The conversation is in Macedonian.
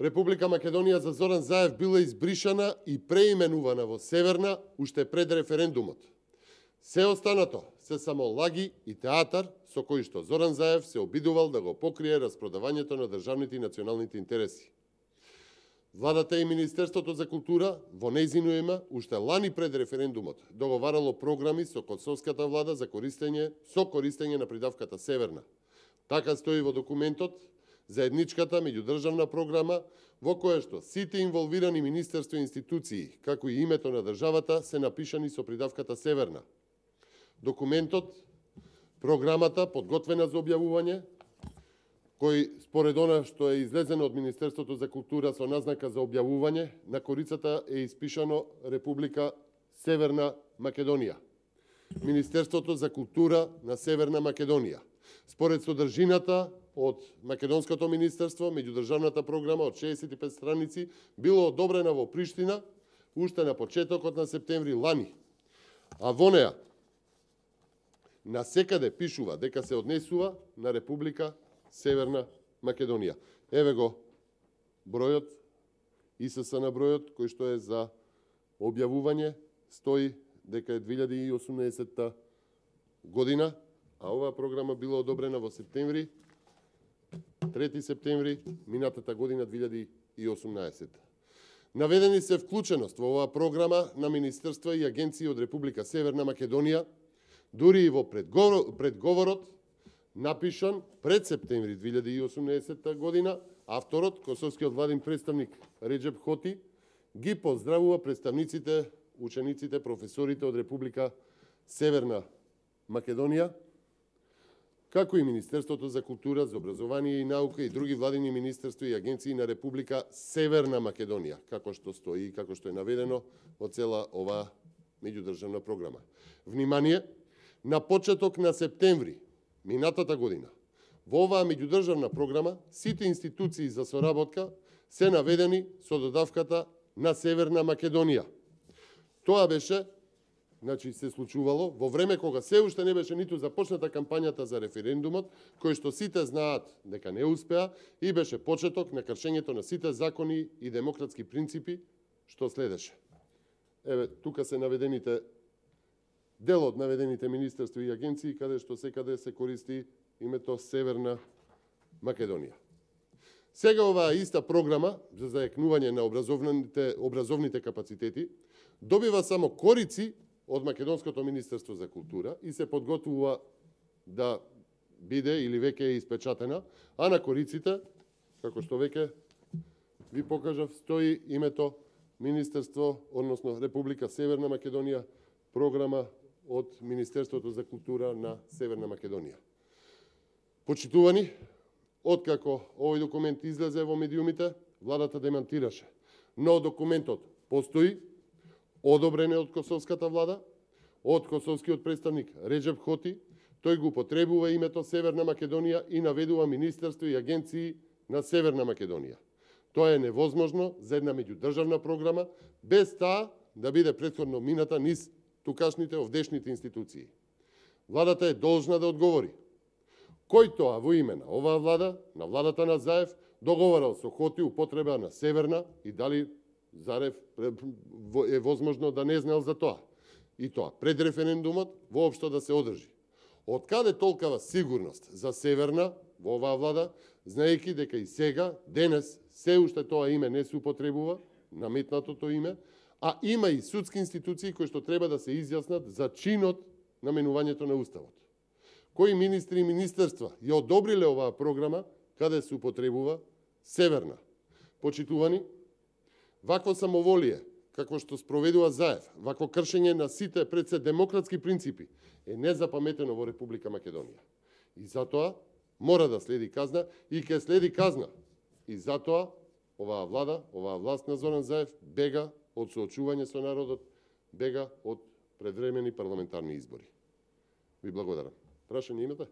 Република Македонија за Зоран Заев била избришана и преименувана во Северна уште пред референдумот. Се останато се само лаги и театар со кои што Зоран Заев се обидувал да го покрие распродавањето на државните и националните интереси. Владата и Министерството за култура во нејзино име уште лани пред референдумот договарало програми со косовската влада за користење на придавката Северна. Така стои во документот заедничката меѓудржавна програма во која што сите инволвирани министерства и институции, како и името на државата, се напишани со придавката Северна. Документот, програмата подготвена за објавување, кој според она што е излезено од Министерството за култура со назнака за објавување, на корицата е испишано Република Северна Македонија. Министерството за култура на Северна Македонија. Според содржината од Македонското министерство, меѓудржавната програма од 65 страници било одобрена во Приштина уште на почетокот на септември лани. А во неа насекаде пишува дека се однесува на Република Северна Македонија. Еве го бројот, ИСС на бројот, кој што е за објавување, стои дека е 2018 година, а оваа програма била одобрена во септември, 3 септември, минатата година 2018. Наведени се вклученост во оваа програма на министерства и агенции од Република Северна Македонија, дури и во предговорот напишан пред септември 2018 година, авторот, косовскиот владин представник Реджеп Хоти, ги поздравува представниците, учениците, професорите од Република Северна Македонија, како и Министерството за култура, за образование и наука и други владини министерства и агенции на Република Северна Македонија, како што стои и како што е наведено во цела оваа меѓудржавна програма. Внимание, на почеток на септември минатата година, во оваа меѓудржавна програма, сите институции за соработка се наведени со додавката на Северна Македонија. Тоа беше, се случувало во време кога се уште не беше ниту започната кампањата за референдумот, кој што сите знаат дека не успеа и беше почеток на кршењето на сите закони и демократски принципи што следеше. Еве, тука се наведените дел од наведените министерства и агенции каде што секаде се користи името Северна Македонија. Сега оваа иста програма за зајакнување на образовните капацитети добива само корици од Македонското министерство за култура и се подготвува да биде или веќе е испечатена, а на кориците, како што веќе ви покажав, стои името Министерство, односно Република Северна Македонија, програма од Министерството за култура на Северна Македонија. Почитувани, откако овој документ излезе во медиумите, владата демантираше, но документот постои, одобрен е од косовската влада, од косовскиот представник Реджеп Хоти, тој го употребува името Северна Македонија и наведува министерство и агенции на Северна Македонија. Тоа е невозможно за една меѓудржавна програма, без таа да биде претходно мината низ тукашните овдешните институции. Владата е должна да одговори кој тоа во име на оваа влада, на владата на Заев, договарал со Хоти употреба на Северна и дали Заев е возможно да не знаел за тоа. И тоа пред референдумот воопшто да се одржи. Од каде толкава сигурност за Северна во оваа влада, знаејќи дека и сега, денес, се уште тоа име не се употребува, наметнатото име, а има и судски институции кои што треба да се изјаснат за чинот на менувањето на Уставот. Кои министри и министерства ја одобриле оваа програма каде се употребува Северна? Почитувани, вакво самоволие, како што спроведува Заев, вакво кршење на сите пред се демократски принципи, е незапаметено во Република Македонија. И затоа мора да следи казна и ќе следи казна. И затоа оваа влада, оваа власт на Зоран Заев бега од соочување со народот, бега од предвремени парламентарни избори. Ви благодарам. Прашање имате?